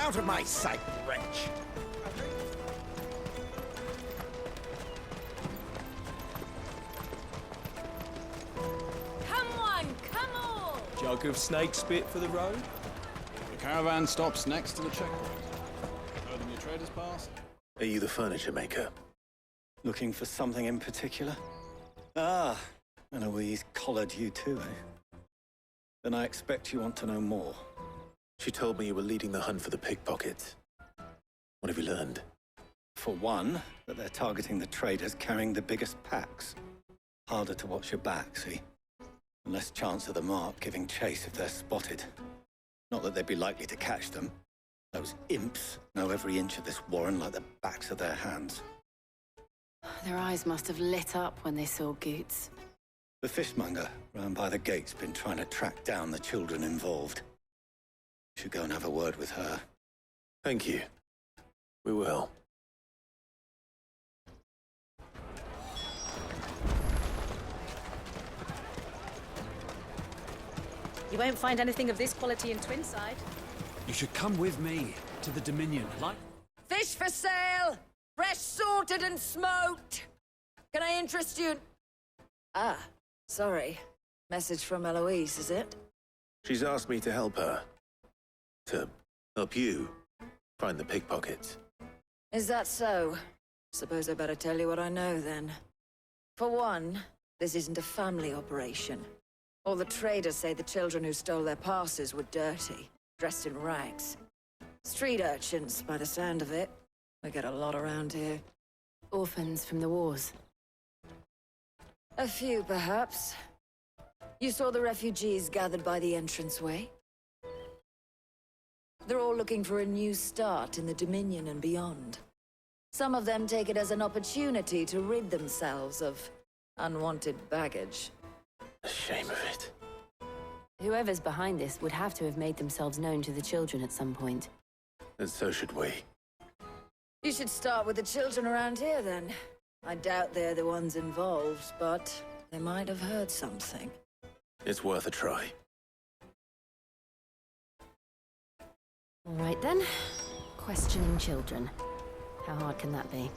Out of my sight, wretch! Come on, come on! Jug of snake spit for the road? The caravan stops next to the checkpoint. Show them your trader's pass. Are you the furniture maker? Looking for something in particular? Ah, Eloise collared you too, eh? Then I expect you want to know more. She told me you were leading the hunt for the pickpockets. What have you learned? For one, that they're targeting the traders carrying the biggest packs. Harder to watch your back, see? Less chance of the mark giving chase if they're spotted. Not that they'd be likely to catch them. Those imps know every inch of this warren like the backs of their hands. Their eyes must have lit up when they saw Goots. The fishmonger round by the gate's been trying to track down the children involved. Should go and have a word with her. Thank you. We will. You won't find anything of this quality in Twinside. You should come with me to the Dominion. Like Fish for sale! Fresh sorted and smoked! Can I interest you? Ah, sorry. Message from Eloise, is it? She's asked me to help her. To help you find the pickpockets. Is that so? Suppose I better tell you what I know, then. For one, this isn't a family operation. All the traders say the children who stole their passes were dirty, dressed in rags. Street urchins, by the sound of it. We get a lot around here. Orphans from the wars. A few, perhaps. You saw the refugees gathered by the entranceway? They're all looking for a new start in the Dominion and beyond. Some of them take it as an opportunity to rid themselves of unwanted baggage. The shame of it. Whoever's behind this would have to have made themselves known to the children at some point. And so should we. You should start with the children around here, then. I doubt they're the ones involved, but they might have heard something. It's worth a try. All right, then. Questioning children. How hard can that be?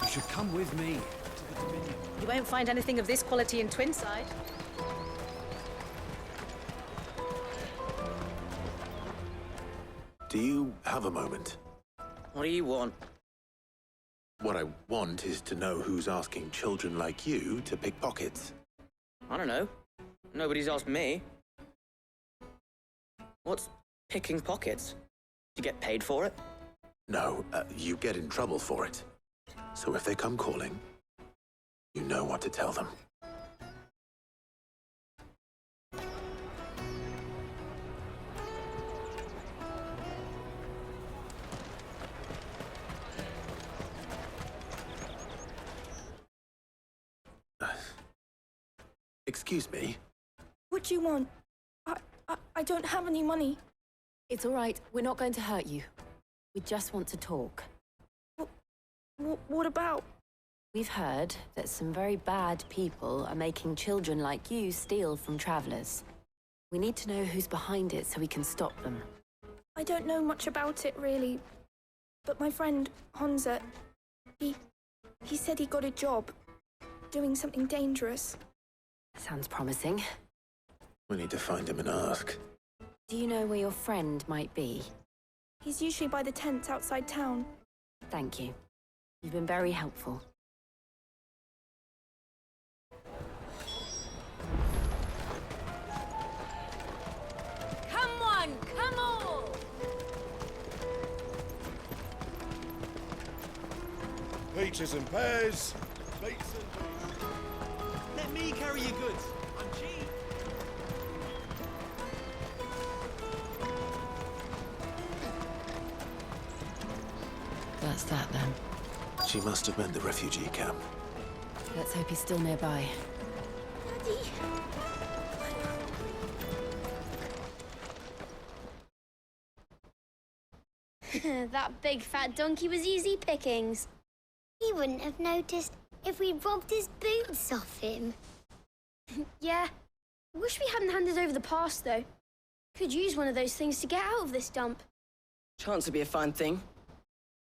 you should come with me to the Dominion. You won't find anything of this quality in Twinside. Do you have a moment? What do you want? What I want is to know who's asking children like you to pick pockets. I don't know. Nobody's asked me. What's picking pockets? You get paid for it? No, you get in trouble for it. So if they come calling, you know what to tell them. Excuse me? What do you want? I don't have any money. It's all right. We're not going to hurt you. We just want to talk. What about? We've heard that some very bad people are making children like you steal from travelers. We need to know who's behind it so we can stop them. I don't know much about it, really. But my friend, Honza, he said he got a job doing something dangerous. Sounds promising. We need to find him and ask. Do you know where your friend might be? He's usually by the tents outside town. Thank you. You've been very helpful. Come on, come on! Peaches and pears. Let me carry your goods. I'm cheap. That's that then. She must have meant the refugee camp. Let's hope he's still nearby. That big fat donkey was easy pickings. He wouldn't have noticed if we robbed his boots off him. Yeah. Wish we hadn't handed over the pass, though. Could use one of those things to get out of this dump. Chance would be a fine thing.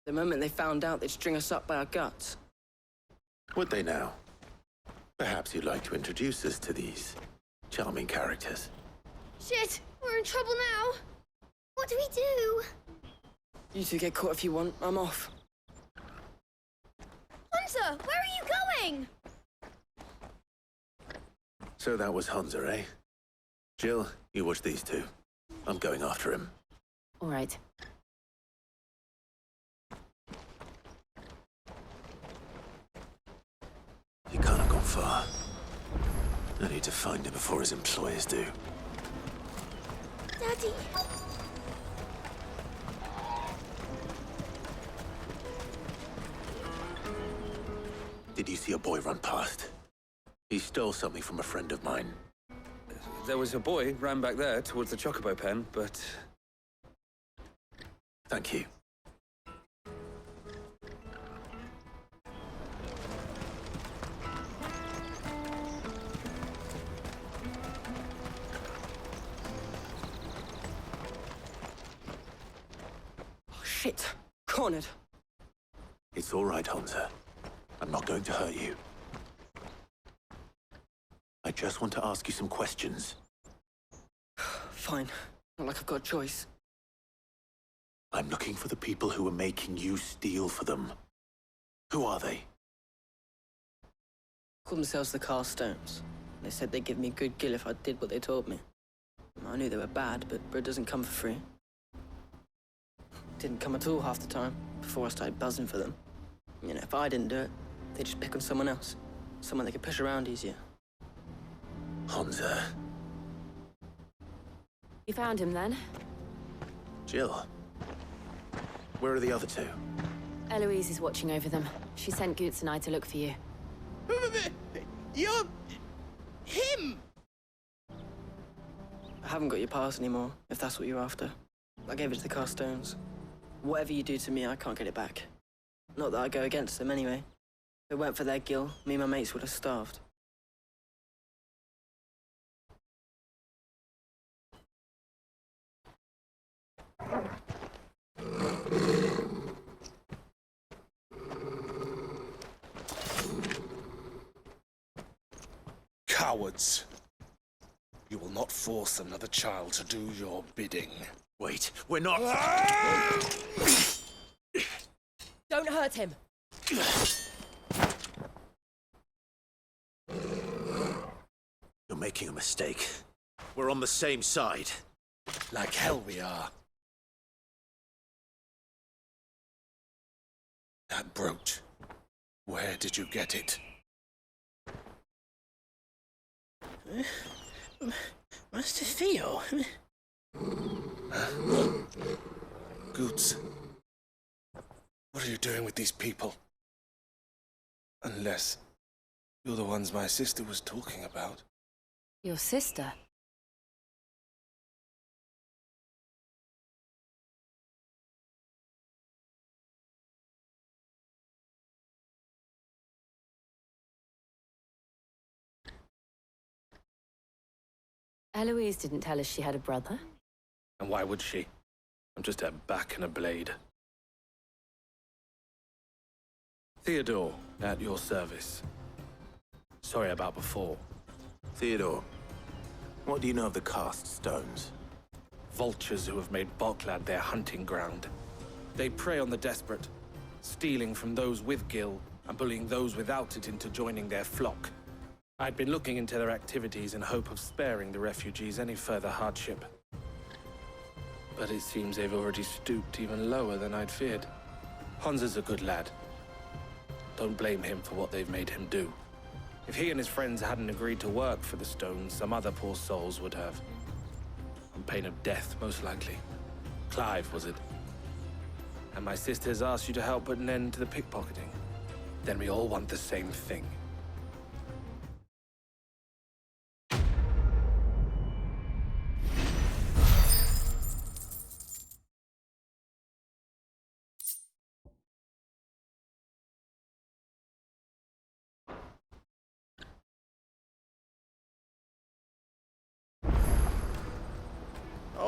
The moment they found out, they'd string us up by our guts. Would they now? Perhaps you'd like to introduce us to these charming characters. Shit, we're in trouble now. What do we do? You two get caught if you want. I'm off. Hunter, where are you going? So that was Hunter, eh? Jill, you watch these two. I'm going after him. All right. He can't have gone far. I need to find him before his employers do. Daddy. Did you see a boy run past? He stole something from a friend of mine. There was a boy ran back there towards the Chocobo pen, but... Thank you. Oh, shit. Cornered. It's all right, Hunter. I'm not going to hurt you. I just want to ask you some questions. Fine. Not like I've got a choice. I'm looking for the people who are making you steal for them. Who are they? Called themselves the Carstones. They said they'd give me a good gill if I did what they told me. I knew they were bad, but bread doesn't come for free. Didn't come at all half the time, before I started buzzing for them. You know, if I didn't do it, they'd just pick on someone else. Someone they could push around easier. Hunter. You found him then? Jill. Where are the other two? Eloise is watching over them. She sent Goots and I to look for you. You're... him! I haven't got your pass anymore, if that's what you're after. I gave it to the Carstones. Whatever you do to me, I can't get it back. Not that I go against them anyway. If it weren't for their gill, me and my mates would have starved. Cowards. You will not force another child to do your bidding. Wait, we're not... Don't hurt him. You're making a mistake. We're on the same side. Like hell we are. That brooch. Where did you get it? Master Theo? Goots. What are you doing with these people? Unless you're the ones my sister was talking about. Your sister? Eloise didn't tell us she had a brother. And why would she? I'm just a back and a blade. Theodore, at your service. Sorry about before. Theodore, what do you know of the Cast Stones? Vultures who have made Boklad their hunting ground. They prey on the desperate, stealing from those with gil and bullying those without it into joining their flock. I'd been looking into their activities in hope of sparing the refugees any further hardship. But it seems they've already stooped even lower than I'd feared. Hansa's a good lad. Don't blame him for what they've made him do. If he and his friends hadn't agreed to work for the Stones, some other poor souls would have. On pain of death, most likely. Clive, was it? And my sisters asked you to help put an end to the pickpocketing. Then we all want the same thing.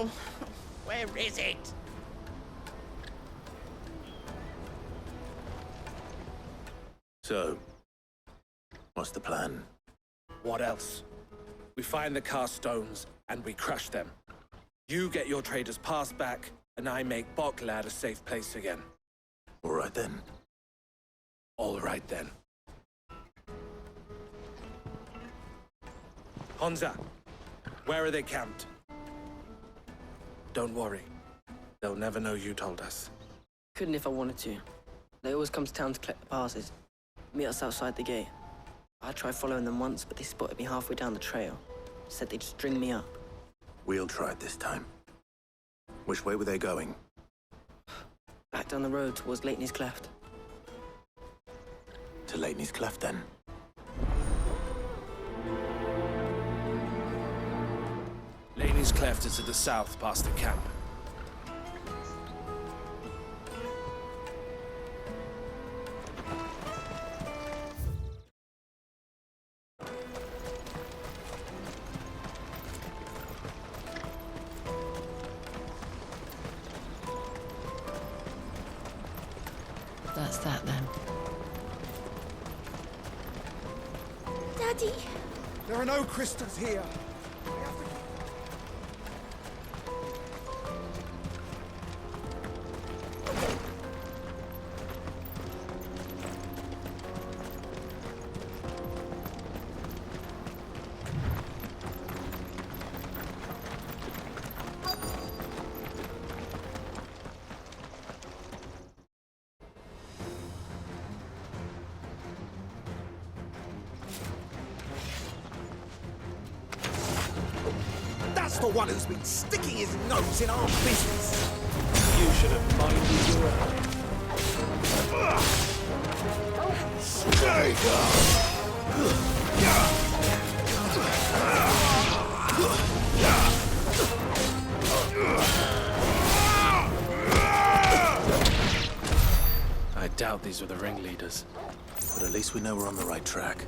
Oh, where is it? So, what's the plan? What else? We find the cast stones and we crush them. You get your trader's pass back, and I make Boklad a safe place again. All right then. All right then. Honza, where are they camped? Don't worry. They'll never know you told us. Couldn't if I wanted to. They always come to town to collect the passes. Meet us outside the gate. I tried following them once, but they spotted me halfway down the trail. Said they'd string me up. We'll try it this time. Which way were they going? Back down the road towards Lateney's Cleft. To Lateney's Cleft, then. Laney's Cleft is to the south, past the camp. That's that then. Daddy! There are no crystals here. That's the one who's been sticking his nose in our business. You should have minded your Stay I doubt these were the ringleaders. But at least we know we're on the right track.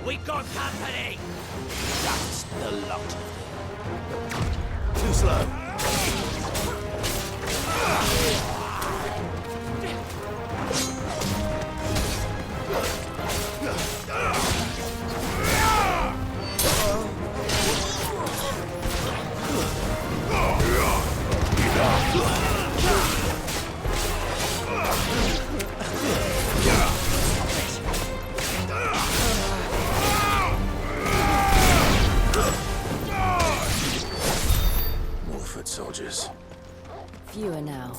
We got company! That's the lot. Too slow. Soldiers. Fewer now.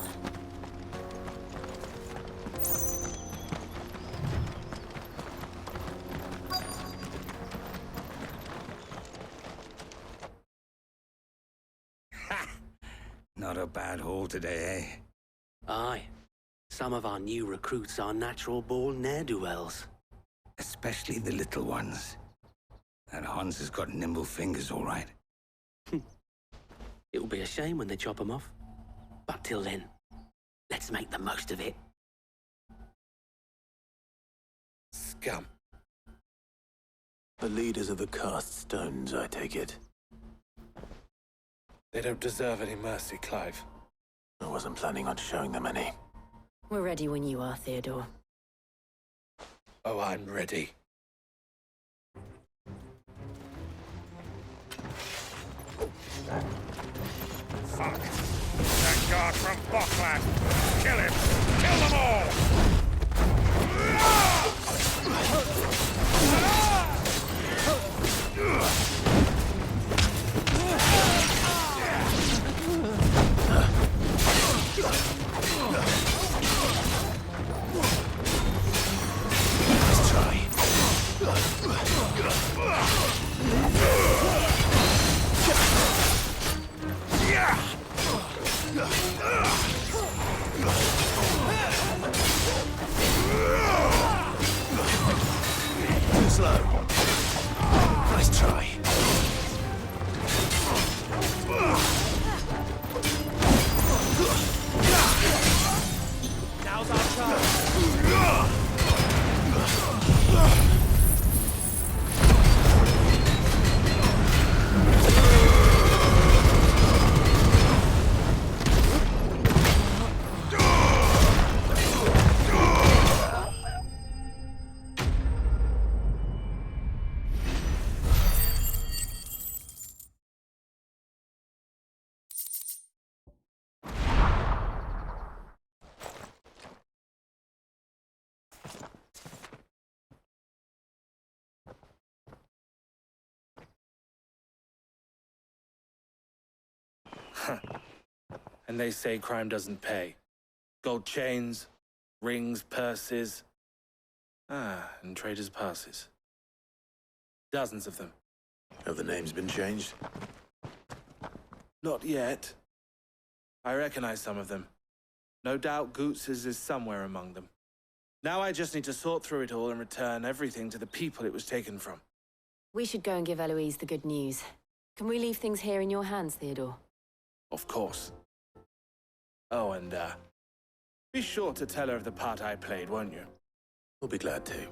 Not a bad haul today, eh? Aye. Some of our new recruits are natural-born ne'er-do-wells. Especially the little ones. That Hans has got nimble fingers, all right. It'll be a shame when they chop them off. But till then, let's make the most of it. Scum. The leaders of the cast stones, I take it. They don't deserve any mercy, Clive. I wasn't planning on showing them any. We're ready when you are, Theodore. Oh, I'm ready. Fuck. That guard from Boklad. Kill him. Kill them all. Let's try. Too slow. Nice try. Now's our chance. And they say crime doesn't pay. Gold chains, rings, purses. And traders' passes. Dozens of them. Have the names been changed? Not yet. I recognize some of them. No doubt Goots's is somewhere among them. Now I just need to sort through it all and return everything to the people it was taken from. We should go and give Eloise the good news. Can we leave things here in your hands, Theodore? Of course. Oh, and, be sure to tell her of the part I played, won't you? We'll be glad to.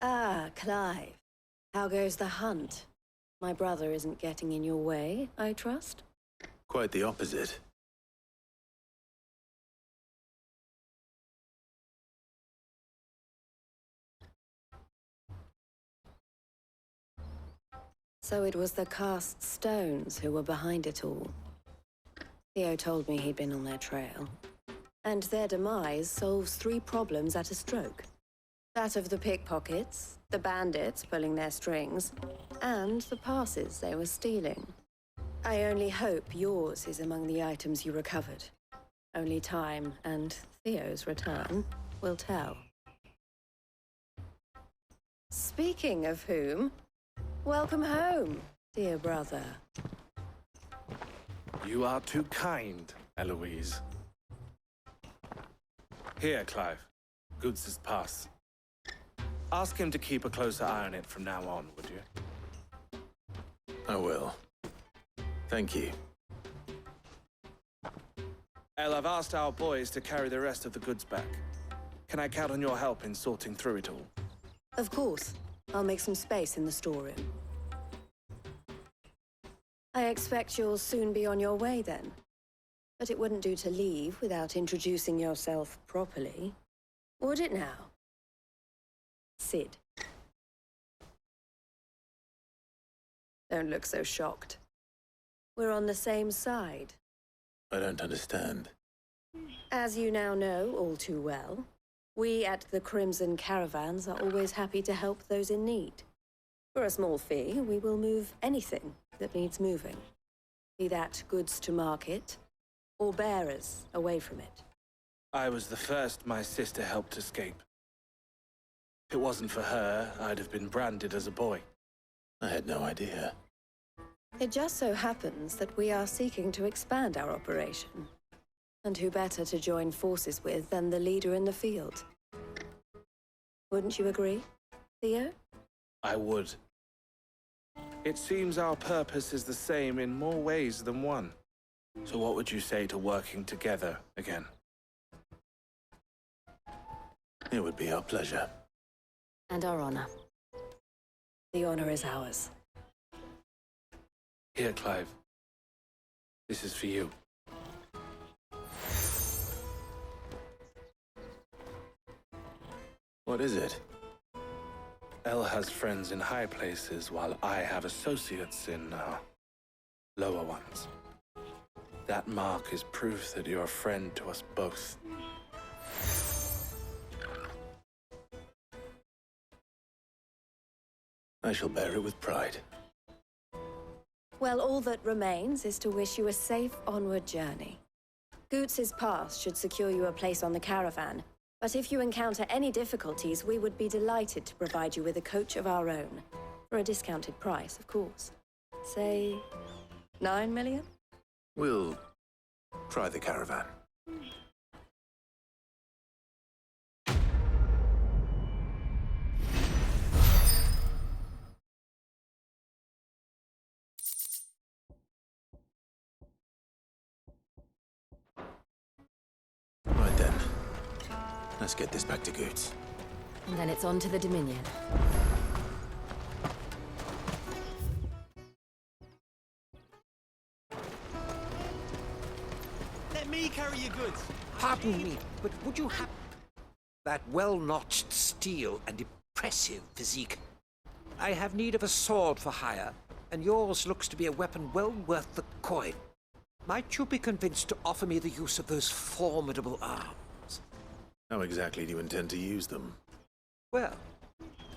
Ah, Clive. How goes the hunt? My brother isn't getting in your way, I trust? Quite the opposite. So it was the cast stones who were behind it all. Theo told me he'd been on their trail. And their demise solves 3 problems at a stroke. That of the pickpockets, the bandits pulling their strings, and the passes they were stealing. I only hope yours is among the items you recovered. Only time and Theo's return will tell. Speaking of whom, welcome home, dear brother. You are too kind, Eloise. Here, Clive. Goods's pass. Ask him to keep a closer eye on it from now on, would you? I will. Thank you. El, I've asked our boys to carry the rest of the goods back. Can I count on your help in sorting through it all? Of course. I'll make some space in the storeroom. I expect you'll soon be on your way then. But it wouldn't do to leave without introducing yourself properly. Would it now? Sid. Don't look so shocked. We're on the same side. I don't understand. As you now know all too well, we at the Crimson Caravans are always happy to help those in need. For a small fee, we will move anything that needs moving. Be that goods to market, or bearers away from it. I was the first my sister helped escape. If it wasn't for her, I'd have been branded as a boy. I had no idea. It just so happens that we are seeking to expand our operation. And who better to join forces with than the leader in the field? Wouldn't you agree, Theo? I would. It seems our purpose is the same in more ways than one. So what would you say to working together again? It would be our pleasure. And our honor. The honor is ours. Here, Clive. This is for you. What is it? El has friends in high places, while I have associates in, lower ones. That mark is proof that you're a friend to us both. I shall bear it with pride. Well, all that remains is to wish you a safe onward journey. Goots's pass should secure you a place on the caravan, but if you encounter any difficulties, we would be delighted to provide you with a coach of our own. For a discounted price, of course. Say, 9 million? We'll try the caravan. Right then. Let's get this back to Goots. And then it's on to the Dominion. Let me carry your goods. Pardon me, but would you have that well-notched steel and impressive physique? I have need of a sword for hire, and yours looks to be a weapon well worth the coin. Might you be convinced to offer me the use of those formidable arms? How exactly do you intend to use them? Well,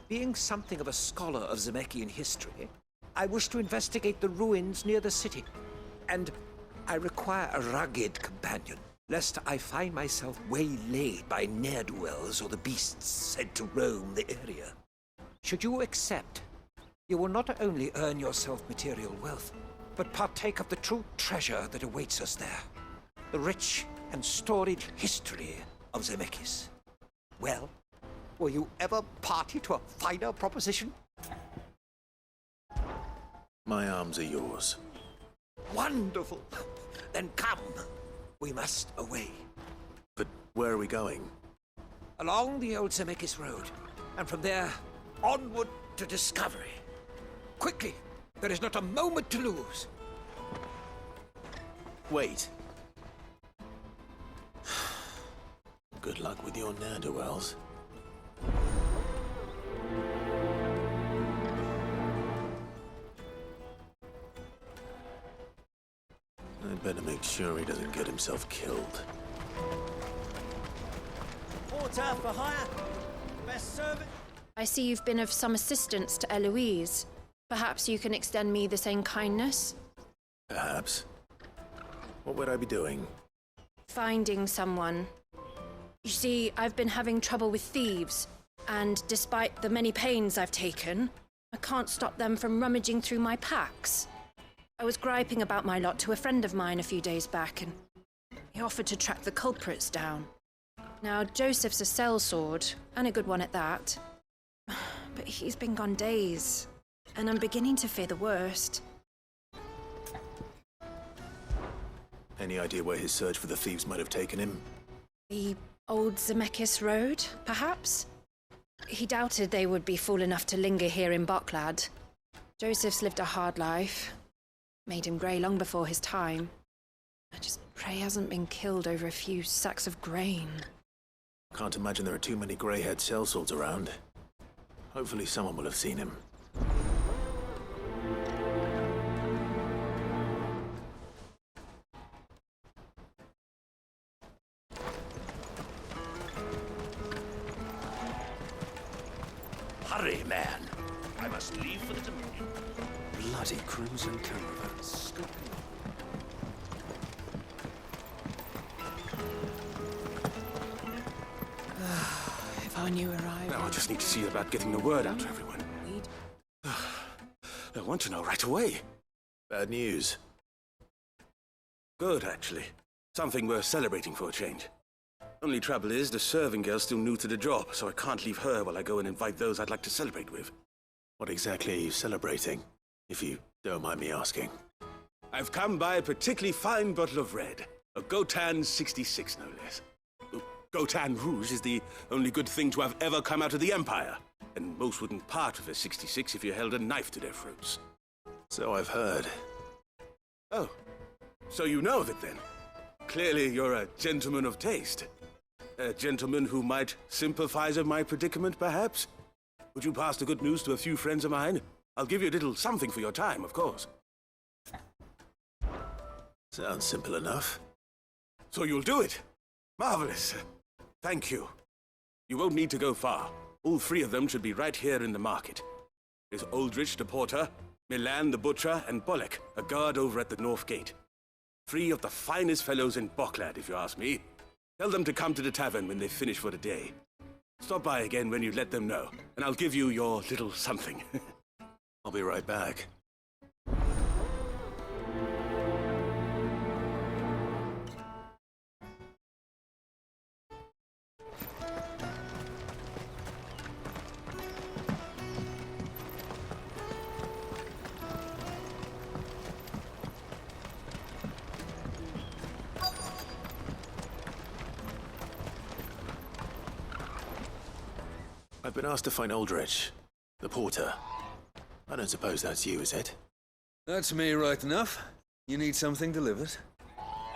being something of a scholar of Zemeckis history, I wish to investigate the ruins near the city, and I require a rugged companion, lest I find myself waylaid by ne'er-do-wells or the beasts said to roam the area. Should you accept, you will not only earn yourself material wealth, but partake of the true treasure that awaits us there. The rich and storied history of Zemeckis. Well, were you ever party to a finer proposition? My arms are yours. Wonderful! Then come. We must away. But where are we going? Along the old Zemeckis Road, and from there, onward to discovery. Quickly! There is not a moment to lose. Wait. Good luck with your ne'er-do-wells. I'd better make sure he doesn't get himself killed. Porter for hire. Best servant. I see you've been of some assistance to Eloise. Perhaps you can extend me the same kindness? Perhaps. What would I be doing? Finding someone. You see, I've been having trouble with thieves, and despite the many pains I've taken, I can't stop them from rummaging through my packs. I was griping about my lot to a friend of mine a few days back, and he offered to track the culprits down. Now, Joseph's a sellsword, and a good one at that. But he's been gone days, and I'm beginning to fear the worst. Any idea where his search for the thieves might have taken him? The old Zemeckis Road, perhaps? He doubted they would be fool enough to linger here in Boklad. Joseph's lived a hard life. Made him grey long before his time. I just pray he hasn't been killed over a few sacks of grain. Can't imagine there are too many grey-haired sellswords around. Hopefully someone will have seen him. Hurry, man. I must leave for the Dominion. Bloody crimson caravans. If I knew where I Now I just need to see about getting the word out to everyone. I want to know right away. Bad news. Good, actually. Something worth celebrating for a change. Only trouble is, the serving girl's still new to the job, so I can't leave her while I go and invite those I'd like to celebrate with. What exactly are you celebrating, if you don't mind me asking? I've come by a particularly fine bottle of red. A Gotan 66, no less. Gotan Rouge is the only good thing to have ever come out of the Empire. And most wouldn't part with a 66 if you held a knife to their throats. So I've heard. Oh, so you know of it then? Clearly you're a gentleman of taste. A gentleman who might sympathize with my predicament, perhaps? Would you pass the good news to a few friends of mine? I'll give you a little something for your time, of course. Sounds simple enough. So you'll do it? Marvelous. Thank you. You won't need to go far. All three of them should be right here in the market. There's Aldrich the porter, Milan the butcher, and Bolek, a guard over at the north gate. 3 of the finest fellows in Boklad, if you ask me. Tell them to come to the tavern when they've finished for the day. Stop by again when you let them know, and I'll give you your little something. I'll be right back. I've been asked to find Aldrich, the porter. I don't suppose that's you, is it? That's me, right enough. You need something delivered?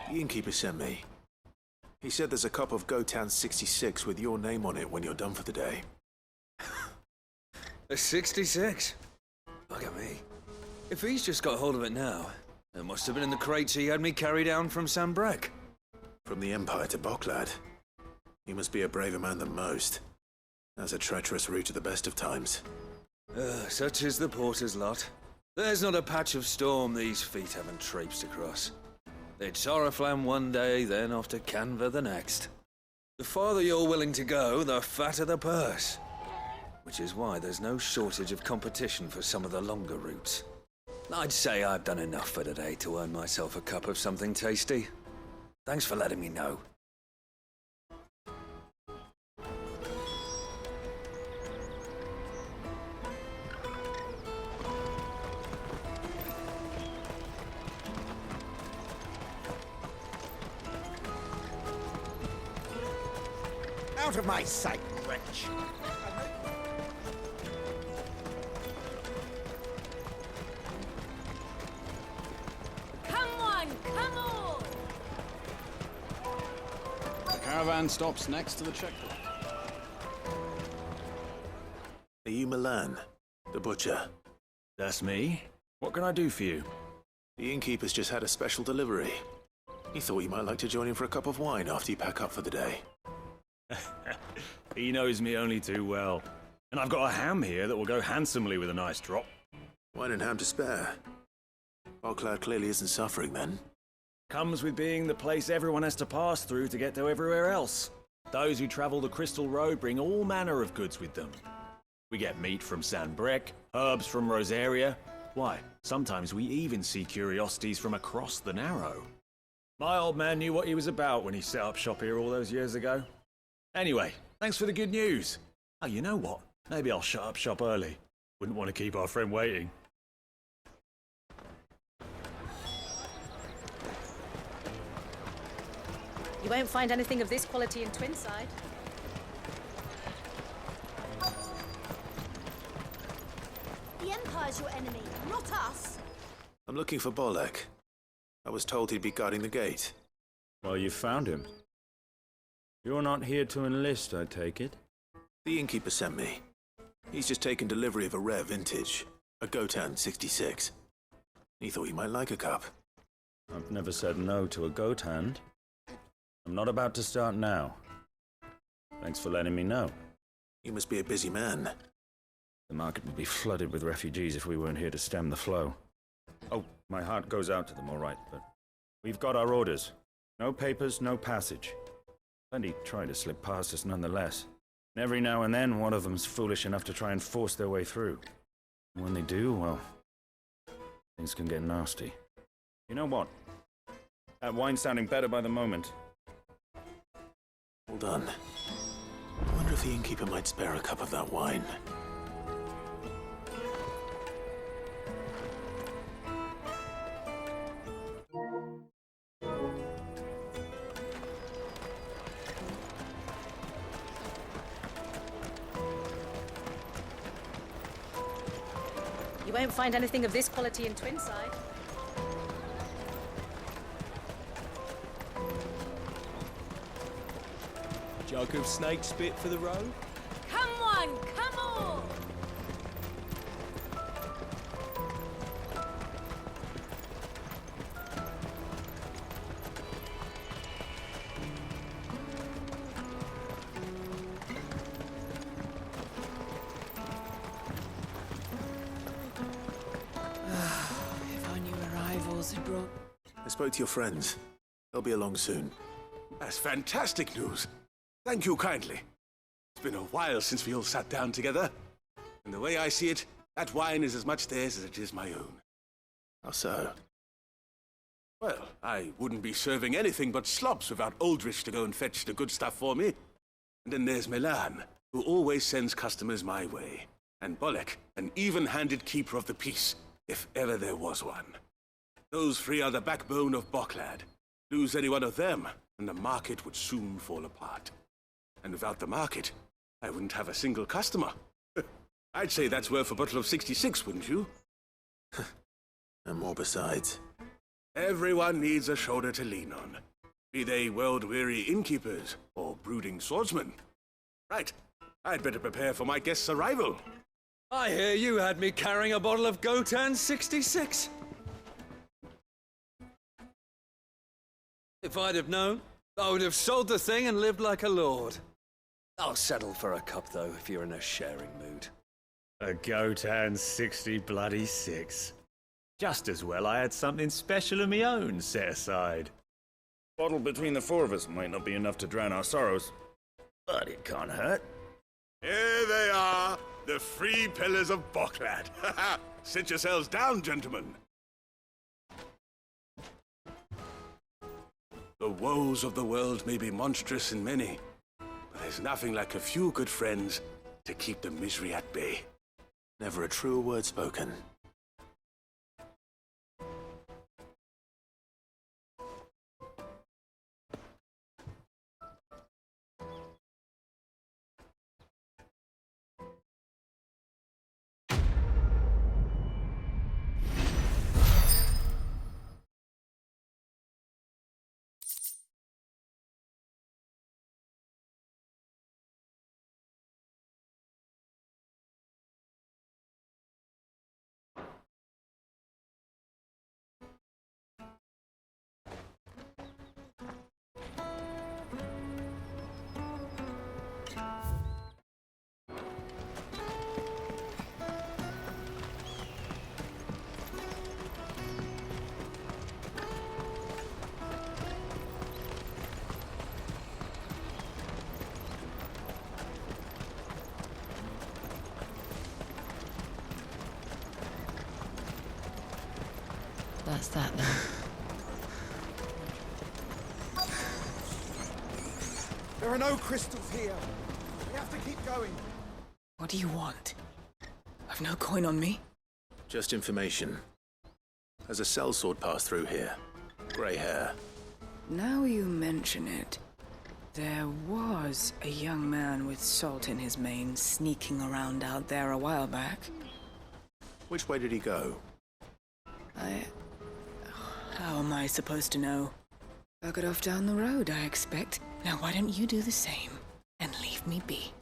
The innkeeper sent me. He said there's a cup of Gotan 66 with your name on it when you're done for the day. A 66? Look at me. If he's just got hold of it now, it must have been in the crates he had me carry down from Sambrek. From the Empire to Boklad. You must be a braver man than most. That's a treacherous route at the best of times. Such is the porter's lot. There's not a patch of storm these feet haven't traipsed across. It's Oriflamme one day, then off to Canva the next. The farther you're willing to go, the fatter the purse. Which is why there's no shortage of competition for some of the longer routes. I'd say I've done enough for today to earn myself a cup of something tasty. Thanks for letting me know. Out of my sight, wretch! Come on, come on! The caravan stops next to the checkpoint. Are you Milan, the butcher? That's me. What can I do for you? The innkeeper's just had a special delivery. He thought you might like to join him for a cup of wine after you pack up for the day. He knows me only too well. And I've got a ham here that will go handsomely with a nice drop. Wine and ham to spare. Boklad clearly isn't suffering then. Comes with being the place everyone has to pass through to get to everywhere else. Those who travel the Crystal Road bring all manner of goods with them. We get meat from Sanbrek, herbs from Rosaria. Why, sometimes we even see curiosities from across the Narrow. My old man knew what he was about when he set up shop here all those years ago. Anyway, thanks for the good news. Oh, you know what? Maybe I'll shut up shop early. Wouldn't want to keep our friend waiting. You won't find anything of this quality in Twinside. The Empire's your enemy, not us. I'm looking for Bolek. I was told he'd be guarding the gate. Well, you found him. You're not here to enlist, I take it? The innkeeper sent me. He's just taken delivery of a rare vintage, a Gotan 66. He thought you might like a cup. I've never said no to a goat hand. I'm not about to start now. Thanks for letting me know. You must be a busy man. The market would be flooded with refugees if we weren't here to stem the flow. Oh, my heart goes out to them, all right, but we've got our orders. No papers, no passage. Plenty try to slip past us nonetheless. And every now and then, one of them's foolish enough to try and force their way through. And when they do, well, things can get nasty. You know what? That wine's sounding better by the moment. Hold on. I wonder if the innkeeper might spare a cup of that wine. You won't find anything of this quality in Twinside. Jug of snake spit for the road? Come on, come on! spoke to your friends. They'll be along soon. That's fantastic news. Thank you kindly. It's been a while since we all sat down together. And the way I see it, that wine is as much theirs as it is my own. How so? Well, I wouldn't be serving anything but slops without Aldrich to go and fetch the good stuff for me. And then there's Milan, who always sends customers my way. And Bolek, an even-handed keeper of the peace, if ever there was one. Those three are the backbone of Boklad. Lose any one of them, and the market would soon fall apart. And without the market, I wouldn't have a single customer. I'd say that's worth a bottle of 66, wouldn't you? And more besides. Everyone needs a shoulder to lean on. Be they world-weary innkeepers or brooding swordsmen. Right, I'd better prepare for my guest's arrival. I hear you had me carrying a bottle of Gotan 66. If I'd have known, I would have sold the thing and lived like a lord. I'll settle for a cup, though, if you're in a sharing mood. A Gotan 66. Just as well I had something special of my own set aside. Bottle between the four of us might not be enough to drown our sorrows, but it can't hurt. Here they are, the three pillars of Boklad. Sit yourselves down, gentlemen. The woes of the world may be monstrous and many, but there's nothing like a few good friends to keep the misery at bay. Never a truer word spoken. That's that then. There are no crystals here. We have to keep going. What do you want? I've no coin on me. Just information. Has a sellsword passed through here? Grey hair. Now you mention it, there was a young man with salt in his mane sneaking around out there a while back. Which way did he go? How am I supposed to know? Buggered off down the road, I expect. Now why don't you do the same and leave me be?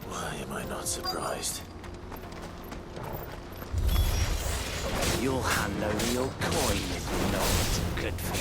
Why am I not surprised? You'll hand over your coin if you're not good for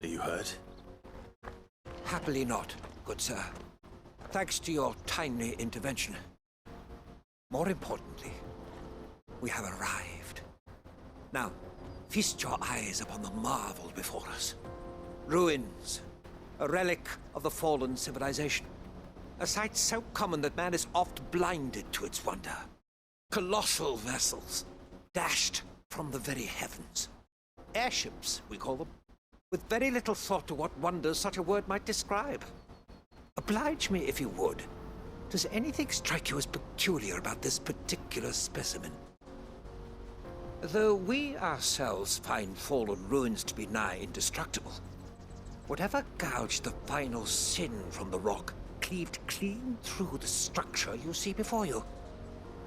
Are you hurt? Happily not, good sir. Thanks to your timely intervention. More importantly, we have arrived. Now, feast your eyes upon the marvel before us. Ruins, a relic of the fallen civilization. A sight so common that man is oft blinded to its wonder. Colossal vessels, dashed from the very heavens. Airships, we call them. With very little thought to what wonders such a word might describe. Oblige me if you would. Does anything strike you as peculiar about this particular specimen? Though we ourselves find fallen ruins to be nigh indestructible, whatever gouged the final sin from the rock cleaved clean through the structure you see before you.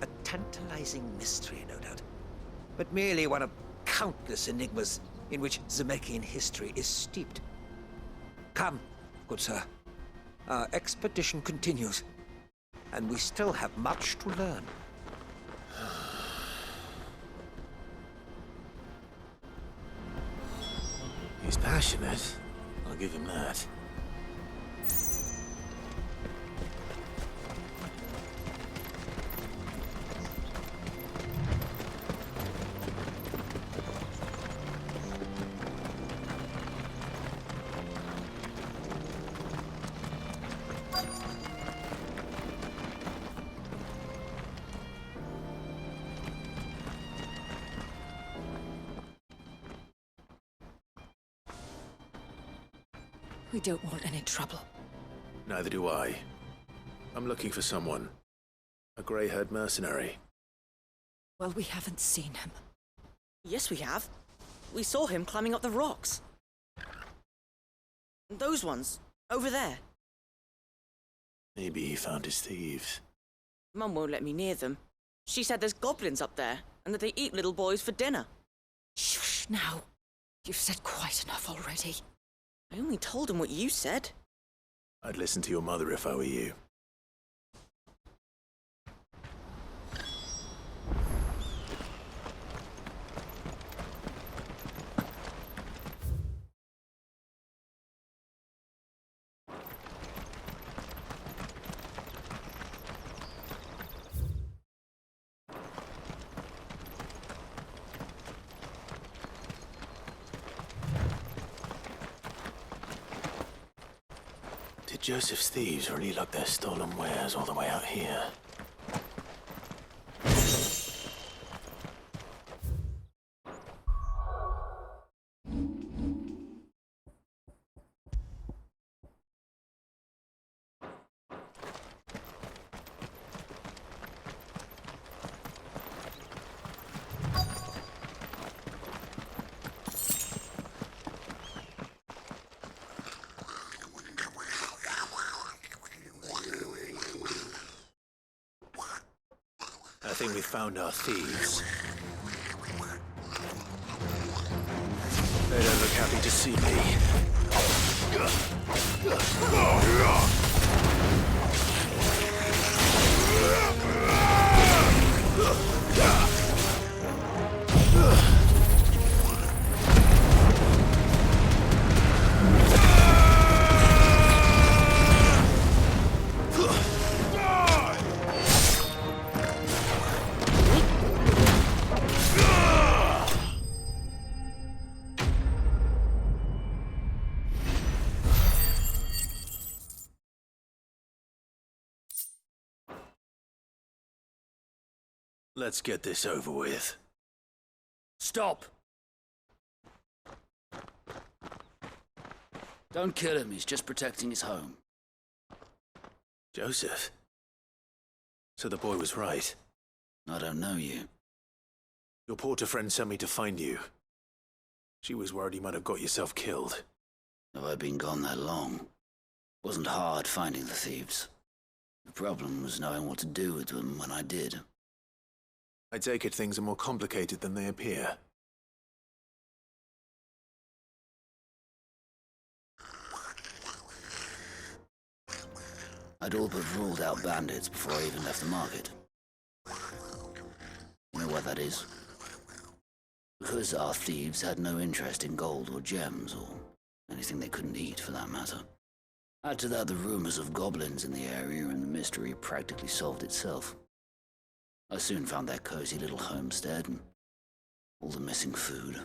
A tantalizing mystery, no doubt, but merely one of countless enigmas in which Zemeckis history is steeped. Come, good sir. Our expedition continues, and we still have much to learn. He's passionate. I'll give him that. We don't want any trouble. Neither do I. I'm looking for someone. A grey-haired mercenary. Well, we haven't seen him. Yes, we have. We saw him climbing up the rocks. Those ones, over there. Maybe he found his thieves. Mum won't let me near them. She said there's goblins up there, and that they eat little boys for dinner. Shush, now. You've said quite enough already. I only told him what you said. I'd listen to your mother if I were you. Did Joseph's thieves really lug their stolen wares all the way out here? I think we found our thieves. They don't look happy to see me. Let's get this over with. Stop! Don't kill him, he's just protecting his home. Joseph? So the boy was right. I don't know you. Your porter friend sent me to find you. She was worried you might have got yourself killed. Have I been gone that long? Wasn't hard finding the thieves. The problem was knowing what to do with them when I did. I take it things are more complicated than they appear. I'd all but ruled out bandits before I even left the market. You know why that is? Because our thieves had no interest in gold or gems, or anything they couldn't eat for that matter. Add to that the rumors of goblins in the area, and the mystery practically solved itself. I soon found their cozy little homestead and all the missing food.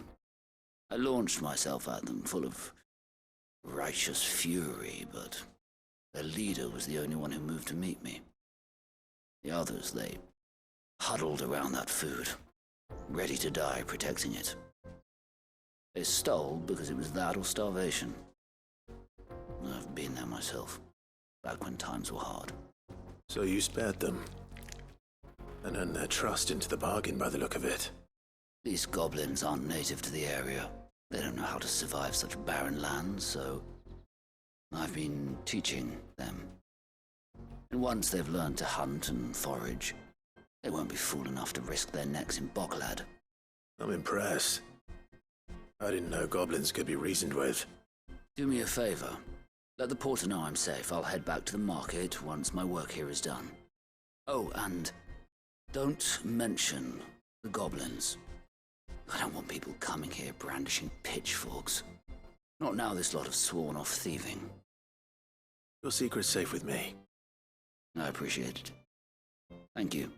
I launched myself at them, full of righteous fury, but their leader was the only one who moved to meet me. The others, they huddled around that food, ready to die protecting it. They stole because it was that or starvation. I've been there myself, back when times were hard. So you spared them, and earned their trust into the bargain by the look of it. These goblins aren't native to the area. They don't know how to survive such barren lands, so I've been teaching them. And once they've learned to hunt and forage, they won't be fool enough to risk their necks in Boklad. I'm impressed. I didn't know goblins could be reasoned with. Do me a favor. Let the porter know I'm safe. I'll head back to the market once my work here is done. Oh, and don't mention the goblins. I don't want people coming here brandishing pitchforks. Not now this lot have sworn off thieving. Your secret's safe with me. I appreciate it. Thank you.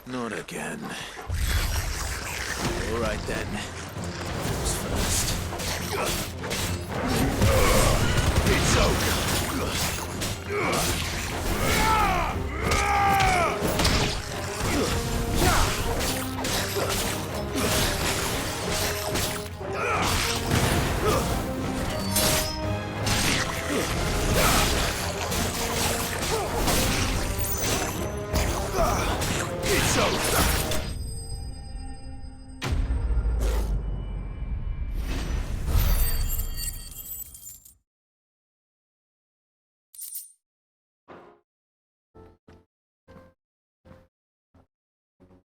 Not again. All right then. Who's first? It's over. It's over.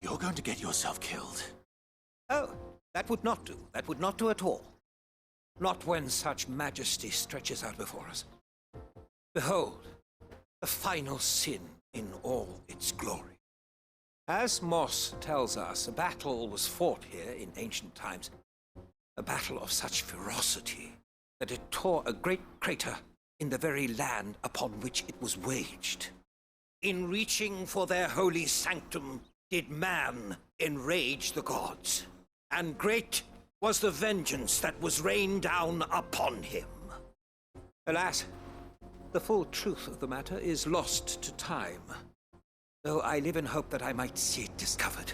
You're going to get yourself killed. Oh, that would not do. That would not do at all. Not when such majesty stretches out before us. Behold, the final sin in all its glory. As Moss tells us, a battle was fought here in ancient times. A battle of such ferocity that it tore a great crater in the very land upon which it was waged. In reaching for their holy sanctum, did man enrage the gods, and great was the vengeance that was rained down upon him. Alas, the full truth of the matter is lost to time, though I live in hope that I might see it discovered.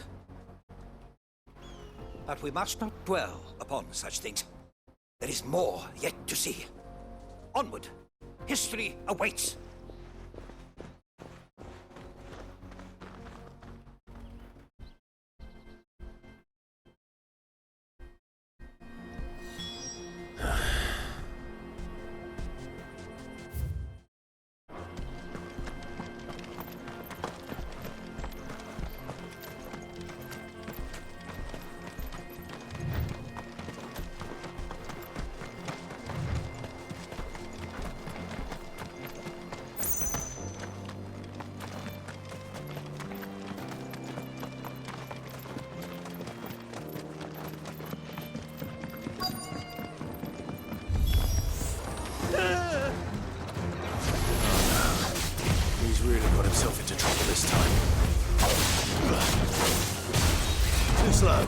But we must not dwell upon such things. There is more yet to see. Onward! History awaits! He's really got himself into trouble this time. Too slow.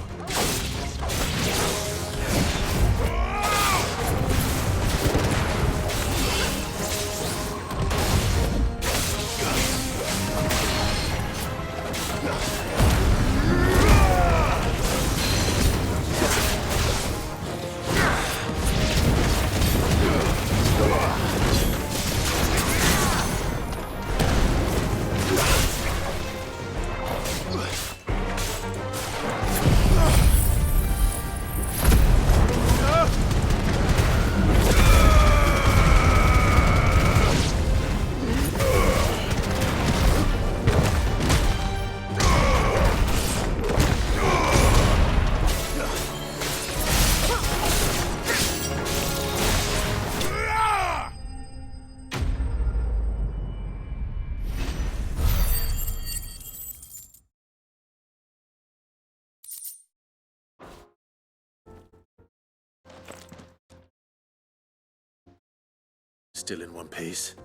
Still in one piece?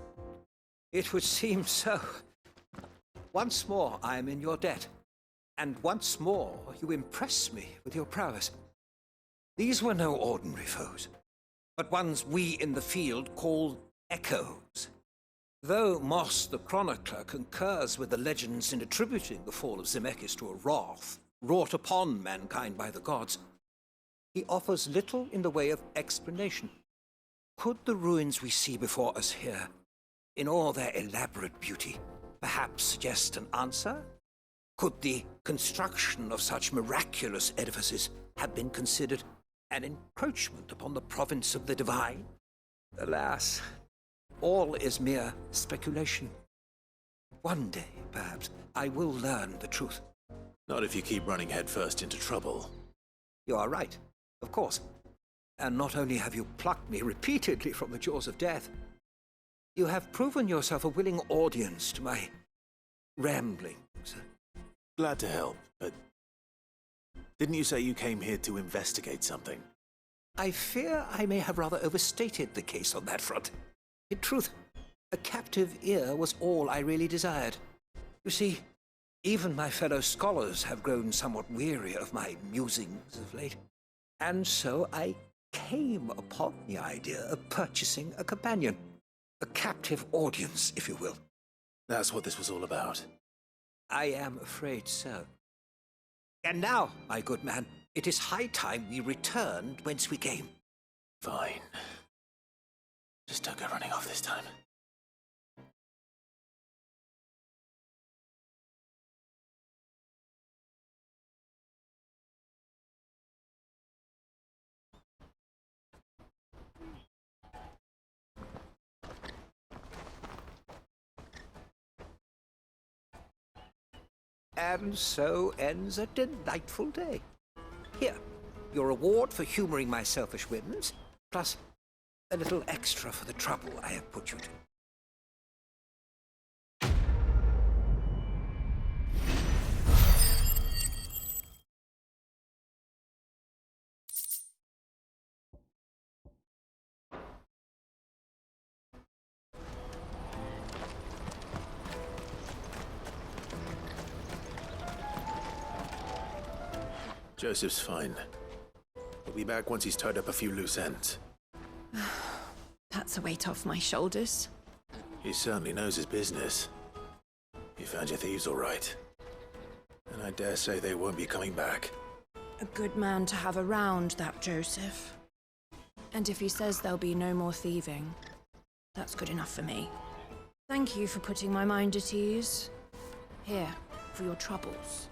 It would seem so. Once more I am in your debt, and once more you impress me with your prowess. These were no ordinary foes, but ones we in the field call echoes. Though Moss the chronicler concurs with the legends in attributing the fall of Zemeckis to a wrath wrought upon mankind by the gods, he offers little in the way of explanation. Could the ruins we see before us here, in all their elaborate beauty, perhaps suggest an answer? Could the construction of such miraculous edifices have been considered an encroachment upon the province of the divine? Alas, all is mere speculation. One day, perhaps, I will learn the truth. Not if you keep running headfirst into trouble. You are right, of course. And not only have you plucked me repeatedly from the jaws of death, you have proven yourself a willing audience to my ramblings. Glad to help, but didn't you say you came here to investigate something? I fear I may have rather overstated the case on that front. In truth, a captive ear was all I really desired. You see, even my fellow scholars have grown somewhat weary of my musings of late, and so I came upon the idea of purchasing a companion. A captive audience, if you will. That's what this was all about. I am afraid so. And now, my good man, it is high time we returned whence we came. Fine. Just don't go running off this time. And so ends a delightful day. Here, your reward for humoring my selfish whims, plus a little extra for the trouble I have put you to. Joseph's fine. He'll be back once he's tied up a few loose ends. That's a weight off my shoulders. He certainly knows his business. You found your thieves all right. And I dare say they won't be coming back. A good man to have around, that Joseph. And if he says there'll be no more thieving, that's good enough for me. Thank you for putting my mind at ease. Here, for your troubles.